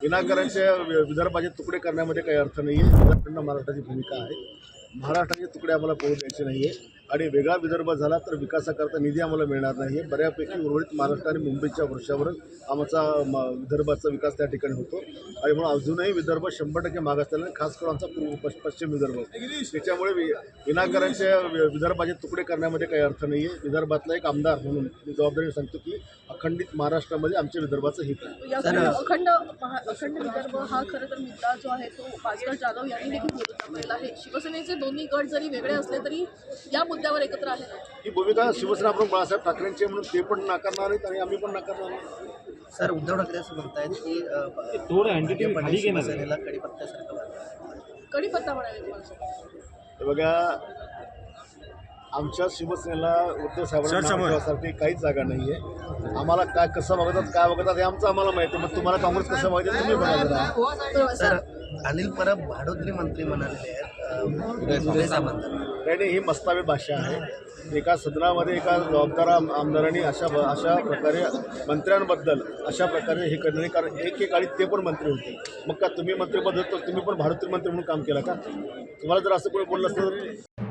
विनाकारांच्या विदर्भाचे तुकडे करण्यामध्ये काही अर्थ नाही आहे. अखंड महाराष्ट्राची भूमिका आहे. महाराष्ट्राचे तुकडे आम्हाला पडू द्यायचे नाही आहे आणि वेगळा विदर्भ झाला तर विकासाकरता निधी आम्हाला मिळणार नाही आहे. बऱ्यापैकी उर्वरित महाराष्ट्र आणि मुंबईच्या वर्षावरच आमचा विदर्भाचा विकास त्या ठिकाणी होतो आणि म्हणून अजूनही विदर्भ 100% मागासलेला आहे. खास करून आमचा पश्चिम विदर्भ. त्याच्यामुळे विनाकारांच्या विदर्भाचे तुकडे करण्यामध्ये काही अर्थ नाही आहे. विदर्भातला एक आमदार म्हणून मी जबाबदारीने सांगतो की अखंडित महाराष्ट्रामध्ये आमच्या विदर्भाचं हित आहे. अखंड विदर्भ हा खरं तर मुद्दा जो आहे तो भास्कर जाधव यांनी देखील बोलून दाखवलेला आहे. शिवसेनेचे दोन्ही गट जरी वेगळे असले तरी या मुद्द्यावर एकत्र आहे. ही भूमिका शिवसेना प्रमुख बाळासाहेब ठाकरेंची म्हणून ते पण नाकारणार आहेत आणि आम्ही पण नाकारणार नाही. सर, उद्धव ठाकरे असं म्हणतायत की शिवसेनेला कडीपत्ता म्हणाले हे बघा, आमच्या शिवसेनेला उद्धव साहेबांसाठी काहीच जागा नाही आहे. आम्हाला काय कसं बघतात हे आमचं आम्हाला माहिती आहे. मग तुम्हाला काँग्रेस कसं बघायचं तुम्ही बघा. सर, अनिल परब भाडोत्री मंत्री म्हणालेले आहेत. नाही, ही मस्तावी भाषा आहे. एका सदनामध्ये एका जबाबदार आमदारांनी अशा प्रकारे मंत्र्यांबद्दल अशा प्रकारे हे करणे, कारण एकेकाळी ते पण मंत्री होते. मग का तुम्ही मंत्रिपद होतो, तुम्ही पण भाडोत्री मंत्री म्हणून काम केलं का? तुम्हाला जर असं कोणी बोललं असतं